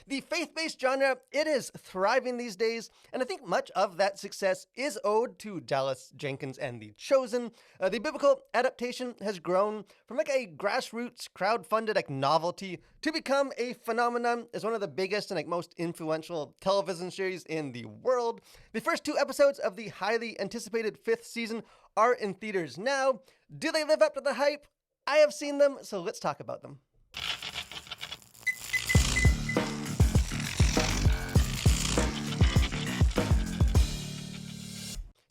The faith-based genre, it is thriving these days, and I think much of that success is owed to Dallas Jenkins and The Chosen. The biblical adaptation has grown from like a grassroots, crowd-funded like novelty to become a phenomenon as one of the biggest and like most influential television series in the world. The first 2 episodes of the highly anticipated 5th season are in theaters now. Do they live up to the hype? I have seen them, so let's talk about them.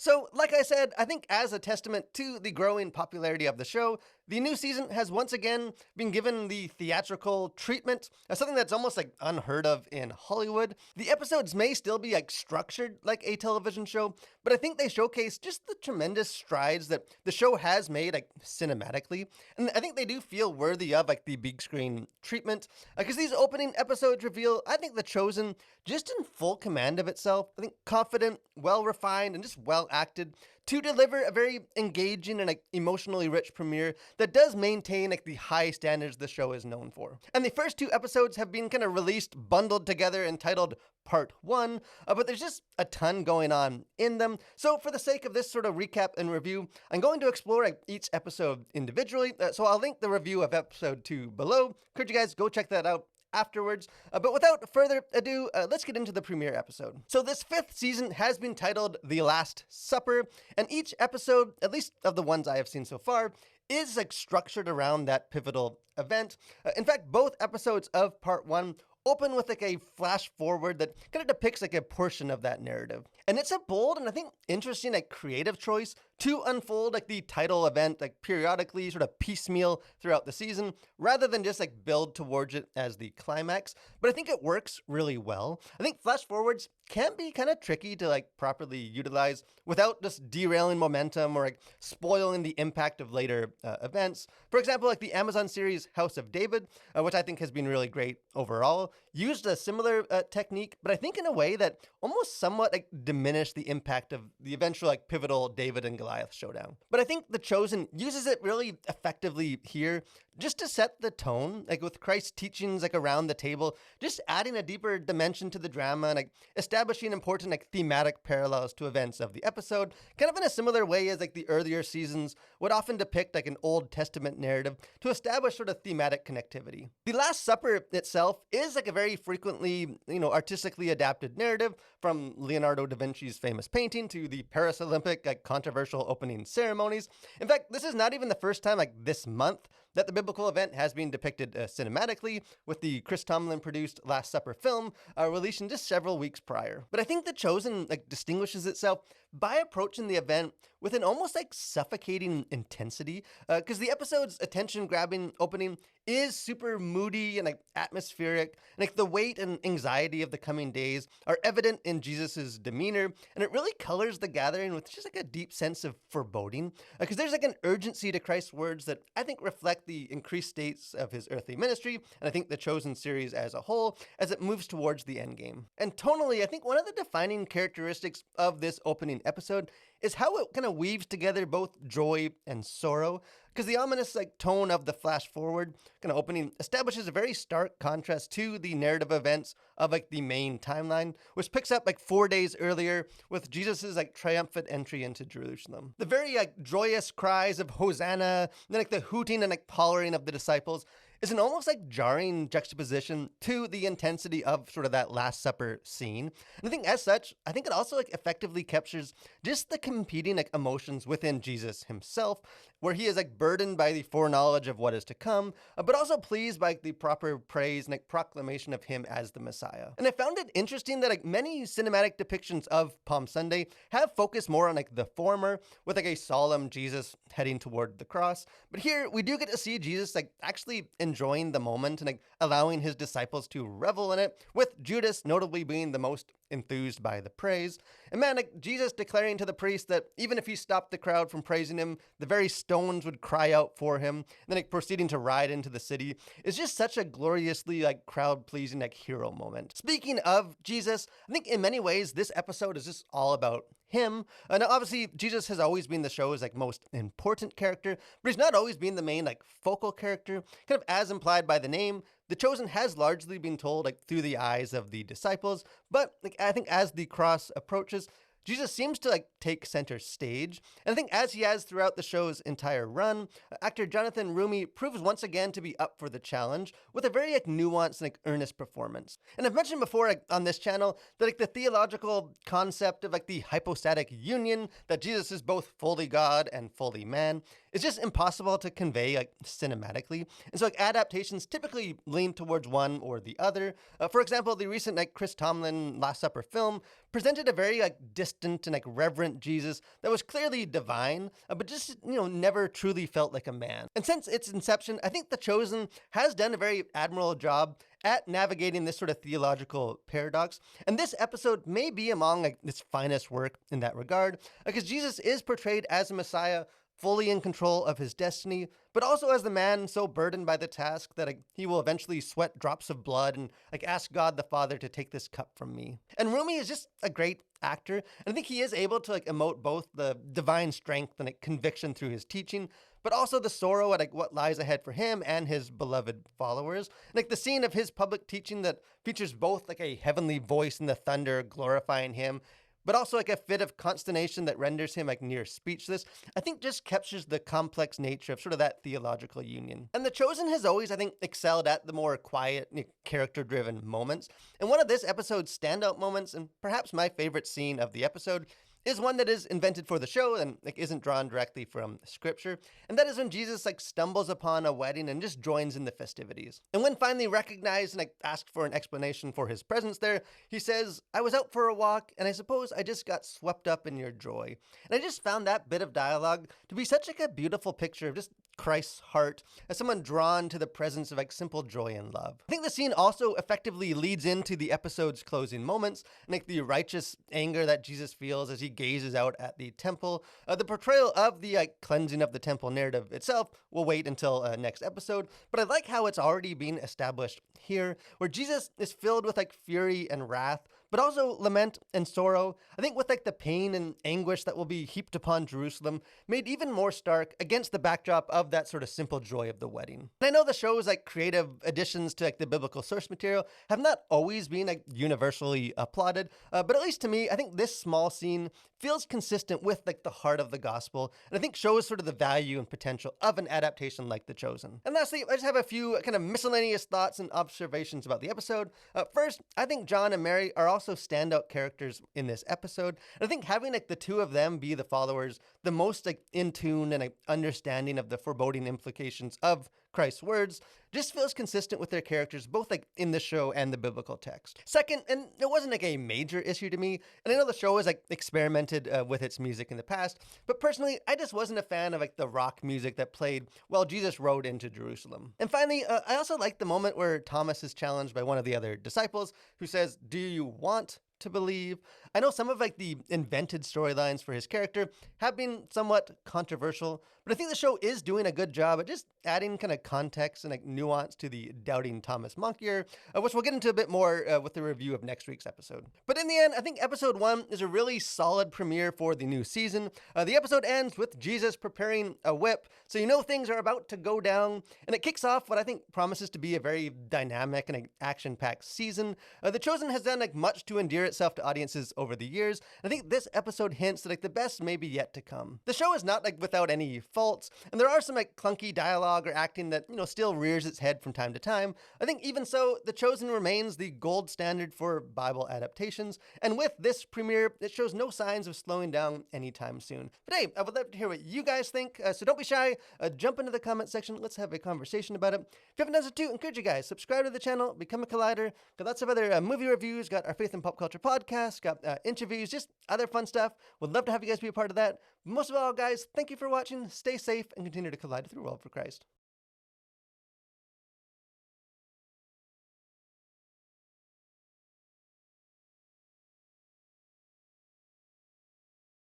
So, like I said, I think as a testament to the growing popularity of the show, the new season has once again been given the theatrical treatment, something that's almost like unheard of in Hollywood. The episodes may still be like structured like a television show, but I think they showcase just the tremendous strides that the show has made like cinematically, and I think they do feel worthy of like the big screen treatment, because these opening episodes reveal, I think, The Chosen just in full command of itself. I think confident, well refined, and just well acted to deliver a very engaging and like emotionally rich premiere that does maintain like the high standards the show is known for. And the first 2 episodes have been kind of released bundled together entitled Part 1, but there's just a ton going on in them. So for the sake of this sort of recap and review, I'm going to explore like each episode individually. So I'll link the review of episode 2 below. Encourage you guys go check that out afterwards. But without further ado, let's get into the premiere episode. So this 5th season has been titled The Last Supper, and each episode, at least of the ones I have seen so far, is like structured around that pivotal event. In fact, both episodes of Part 1 open with like a flash forward that kind of depicts like a portion of that narrative. And it's a bold and I think interesting like creative choice to unfold like the title event like periodically, sort of piecemeal throughout the season, rather than just like build towards it as the climax. But I think it works really well. I think flash forwards can be kind of tricky to like properly utilize without just derailing momentum or like spoiling the impact of later events. For example, like the Amazon series House of David, which I think has been really great overall, used a similar technique, but I think in a way that almost somewhat like diminished the impact of the eventual like pivotal David and Goliath showdown. But I think The Chosen uses it really effectively here, just to set the tone, like with Christ's teachings like around the table, just adding a deeper dimension to the drama and like establishing important like thematic parallels to events of the episode, kind of in a similar way as like the earlier seasons would often depict like an Old Testament narrative to establish sort of thematic connectivity. The Last Supper itself is like a very frequently, artistically adapted narrative, from Leonardo da Vinci's famous painting to the Paris Olympic like controversial opening ceremonies. In fact, this is not even the first time like this month that the biblical event has been depicted cinematically, with the Chris Tomlin produced Last Supper film releasing just several weeks prior. But I think The Chosen like distinguishes itself by approaching the event with an almost like suffocating intensity, because the episode's attention-grabbing opening is super moody and like atmospheric, and like the weight and anxiety of the coming days are evident in Jesus's demeanor, and it really colors the gathering with just like a deep sense of foreboding, because there's like an urgency to Christ's words that I think reflect the increased states of his earthly ministry, and I think The Chosen series as a whole, as it moves towards the end game. And tonally, I think one of the defining characteristics of this opening episode is how it kind of weaves together both joy and sorrow, because the ominous like tone of the flash forward kind of opening establishes a very stark contrast to the narrative events of like the main timeline, which picks up like 4 days earlier with Jesus's like triumphant entry into Jerusalem. The very like joyous cries of Hosanna, and then like the hooting and like hollering of the disciples is an almost like jarring juxtaposition to the intensity of sort of that Last Supper scene. And I think as such, I think it also like effectively captures just the competing like emotions within Jesus himself, where he is like burdened by the foreknowledge of what is to come, but also pleased by like, the proper praise and like proclamation of him as the Messiah. And I found it interesting that like many cinematic depictions of Palm Sunday have focused more on like the former, with like a solemn Jesus heading toward the cross. But here we do get to see Jesus like actually enjoying the moment and like allowing his disciples to revel in it, with Judas notably being the most enthused by the praise. And man, like Jesus declaring to the priest that even if he stopped the crowd from praising him, the very stones would cry out for him, and then like proceeding to ride into the city is just such a gloriously like crowd-pleasing like hero moment. Speaking of Jesus, I think in many ways this episode is just all about him. Now, obviously, Jesus has always been the show's like most important character, but he's not always been the main like focal character, kind of as implied by the name. The Chosen has largely been told like through the eyes of the disciples, but like I think as the cross approaches, Jesus seems to like take center stage, and I think as he has throughout the show's entire run, actor Jonathan Roumie proves once again to be up for the challenge with a very like nuanced and like earnest performance. And I've mentioned before like on this channel that like the theological concept of like the hypostatic union, that Jesus is both fully God and fully man, is just impossible to convey like cinematically. And so like adaptations typically lean towards one or the other. For example, the recent like Chris Tomlin Last Supper film presented a very like distant and like reverent Jesus that was clearly divine, but just never truly felt like a man. And since its inception, I think The Chosen has done a very admirable job at navigating this sort of theological paradox. And this episode may be among like its finest work in that regard, because Jesus is portrayed as a Messiah fully in control of his destiny, but also as the man so burdened by the task that he will eventually sweat drops of blood and like ask God the Father to take this cup from me. And Roumie is just a great actor, and I think he is able to like emote both the divine strength and like conviction through his teaching, but also the sorrow at like what lies ahead for him and his beloved followers. Like the scene of his public teaching that features both like a heavenly voice in the thunder glorifying him, but also like a fit of consternation that renders him like near speechless, I think just captures the complex nature of sort of that theological union. And The Chosen has always, I think, excelled at the more quiet, character-driven moments. And one of this episode's standout moments, and perhaps my favorite scene of the episode, is one that is invented for the show and like isn't drawn directly from scripture, and that is when Jesus like stumbles upon a wedding and just joins in the festivities. And when finally recognized and like asked for an explanation for his presence there, he says, "I was out for a walk, and I suppose I just got swept up in your joy." And I just found that bit of dialogue to be such like a beautiful picture of just Christ's heart as someone drawn to the presence of like simple joy and love. I think the scene also effectively leads into the episode's closing moments, and like the righteous anger that Jesus feels as he gazes out at the temple. The portrayal of the like cleansing of the temple narrative itself will wait until next episode, but I like how it's already been established here, where Jesus is filled with like fury and wrath, but also lament and sorrow. I think with like the pain and anguish that will be heaped upon Jerusalem made even more stark against the backdrop of that sort of simple joy of the wedding. And I know the show's like creative additions to like the biblical source material have not always been like universally applauded, but at least to me, I think this small scene feels consistent with like the heart of the gospel, and I think shows sort of the value and potential of an adaptation like The Chosen. And lastly, I just have a few kind of miscellaneous thoughts and observations about the episode. First, I think John and Mary are also standout characters in this episode, and I think having like the two of them be the followers, the most like in tune and like, understanding of the foreboding implications of Christ's words, just feels consistent with their characters, both like in the show and the biblical text. Second, and it wasn't like a major issue to me, and I know the show has like experimented with its music in the past, but personally, I just wasn't a fan of like the rock music that played while Jesus rode into Jerusalem. And finally, I also like the moment where Thomas is challenged by one of the other disciples who says, "Do you want to believe?" I know some of like the invented storylines for his character have been somewhat controversial, but I think the show is doing a good job at just adding kind of context and like nuance to the doubting Thomas monk here, which we'll get into a bit more with the review of next week's episode. But in the end, I think episode 1 is a really solid premiere for the new season. The episode ends with Jesus preparing a whip, so you know things are about to go down, and it kicks off what I think promises to be a very dynamic and like, action-packed season. The Chosen has done like much to endear itself to audiences over the years. I think this episode hints that like the best may be yet to come. The show is not like without any faults, and there are some like clunky dialogue or acting that still rears its head from time to time. I think even so, The Chosen remains the gold standard for Bible adaptations, and with this premiere, it shows no signs of slowing down anytime soon. But hey, I would love to hear what you guys think, so don't be shy. Jump into the comment section. Let's have a conversation about it. If you haven't done so too, encourage you guys, subscribe to the channel, become a collider. Got lots of other movie reviews, got our Faith and Pop Culture podcast, got interviews, just other fun stuff. Would love to have you guys be a part of that. Most of all, guys, thank you for watching. Stay safe and continue to collide through the world for Christ.